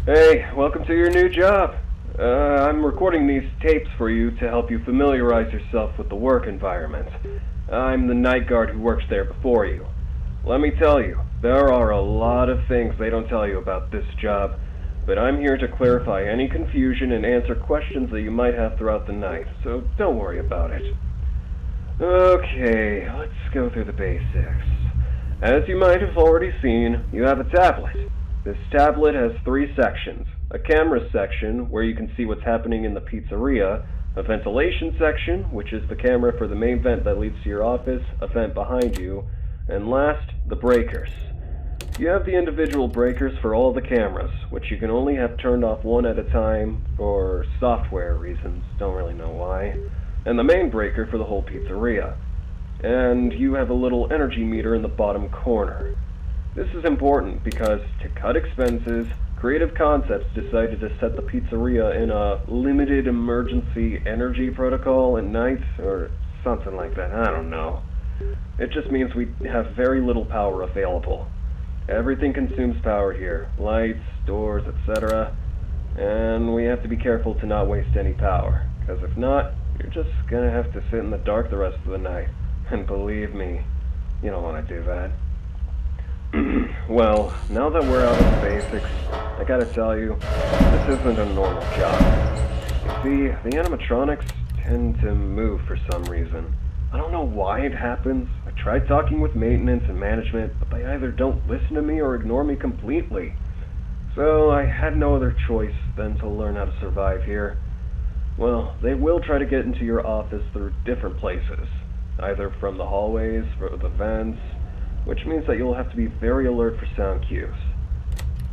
Hey, welcome to your new job. I'm recording these tapes for you to help you familiarize yourself with the work environment. I'm the night guard who works there before you. Let me tell you, there are a lot of things they don't tell you about this job, but I'm here to clarify any confusion and answer questions that you might have throughout the night, so don't worry about it. Okay, let's go through the basics. As you might have already seen, you have a tablet. This tablet has 3 sections: a camera section, where you can see what's happening in the pizzeria, a ventilation section, which is the camera for the main vent that leads to your office, a vent behind you, and last, the breakers. You have the individual breakers for all the cameras, which you can only have turned off one at a time for software reasons, don't really know why, and the main breaker for the whole pizzeria. And you have a little energy meter in the bottom corner. This is important because, to cut expenses, Creative Concepts decided to set the pizzeria in a limited emergency energy protocol at night, or something like that, I don't know. It just means we have very little power available. Everything consumes power here, lights, doors, etc., and we have to be careful to not waste any power, because if not, you're just gonna have to sit in the dark the rest of the night. And believe me, you don't want to do that. Well, now that we're out of the basics, I gotta tell you, this isn't a normal job. You see, the animatronics tend to move for some reason. I don't know why it happens. I tried talking with maintenance and management, but they either don't listen to me or ignore me completely. So I had no other choice than to learn how to survive here. Well, they will try to get into your office through different places, either from the hallways or the vents, which means that you'll have to be very alert for sound cues.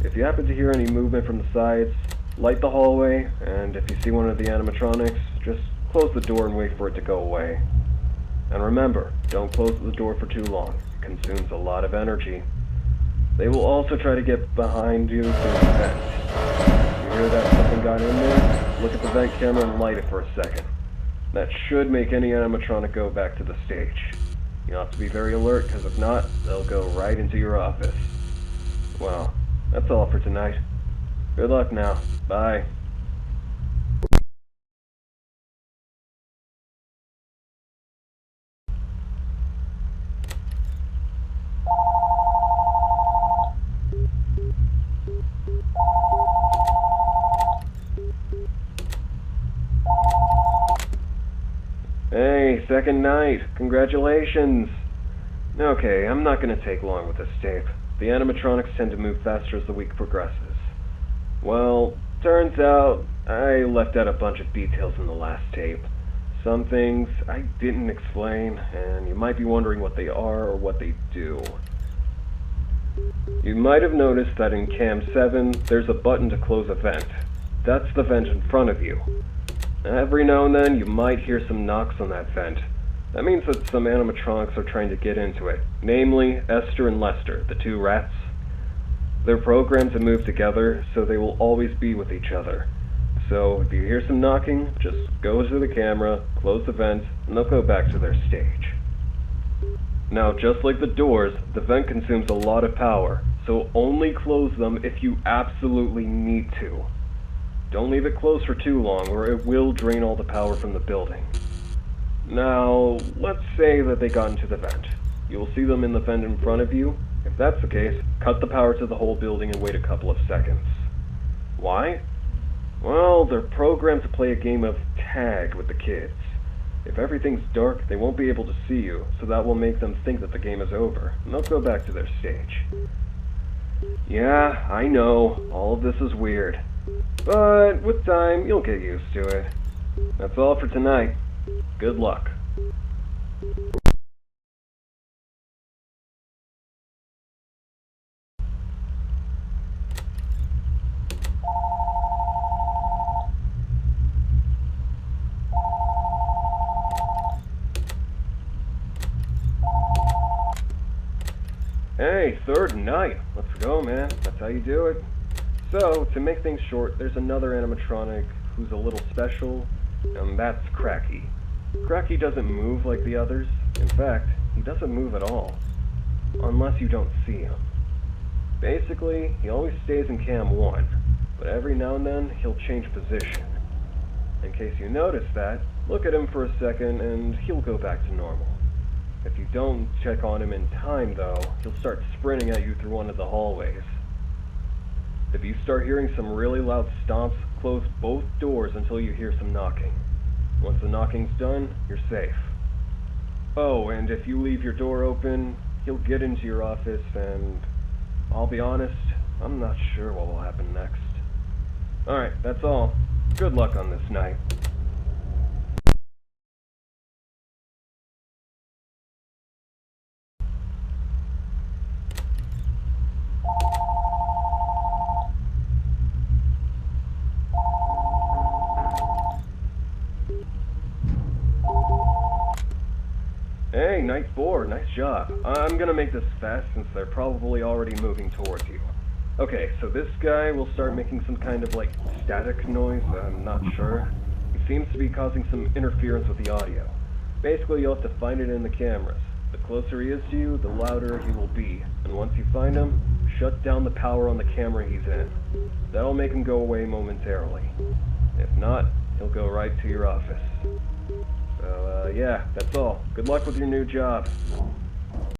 If you happen to hear any movement from the sides, light the hallway, and if you see one of the animatronics, just close the door and wait for it to go away. And remember, don't close the door for too long. It consumes a lot of energy. They will also try to get behind you through the vent. If you hear that something got in there, look at the vent camera and light it for a second. That should make any animatronic go back to the stage. You'll have to be very alert, because if not, they'll go right into your office. Well, that's all for tonight. Good luck now. Bye. Hey, second night. Congratulations. Okay, I'm not going to take long with this tape. The animatronics tend to move faster as the week progresses. Well, turns out I left out a bunch of details in the last tape. Some things I didn't explain, and you might be wondering what they are or what they do. You might have noticed that in Cam 7, there's a button to close a vent. That's the vent in front of you. Every now and then, you might hear some knocks on that vent. That means that some animatronics are trying to get into it, namely Esther and Lester, the 2 rats. They're programmed to move together, so they will always be with each other. So, if you hear some knocking, just go to the camera, close the vent, and they'll go back to their stage. Now, just like the doors, the vent consumes a lot of power, so only close them if you absolutely need to. Don't leave it closed for too long, or it will drain all the power from the building. Now, let's say that they got into the vent. You will see them in the vent in front of you. If that's the case, cut the power to the whole building and wait a couple of seconds. Why? Well, they're programmed to play a game of tag with the kids. If everything's dark, they won't be able to see you, so that will make them think that the game is over, and they'll go back to their stage. Yeah, I know, all of this is weird. But with time, you'll get used to it. That's all for tonight. Good luck. Hey, third night. Let's go, man. That's how you do it. So, to make things short, there's another animatronic who's a little special, and that's Cracky. Cracky doesn't move like the others. In fact, he doesn't move at all. Unless you don't see him. Basically, he always stays in Cam 1. but every now and then he'll change position. In case you notice that, look at him for a second and he'll go back to normal. If you don't check on him in time, though, he'll start sprinting at you through one of the hallways. If you start hearing some really loud stomps, close both doors until you hear some knocking. Once the knocking's done, you're safe. Oh, and if you leave your door open, he'll get into your office and... I'll be honest, I'm not sure what will happen next. Alright, that's all. Good luck on this night. Hey, night 4, nice job. I'm gonna make this fast since they're probably already moving towards you. Okay, so this guy will start making some kind of, like, static noise, I'm not sure. He seems to be causing some interference with the audio. Basically, you'll have to find it in the cameras. The closer he is to you, the louder he will be. And once you find him, shut down the power on the camera he's in. That'll make him go away momentarily. If not, he'll go right to your office. So, yeah, that's all. Good luck with your new job.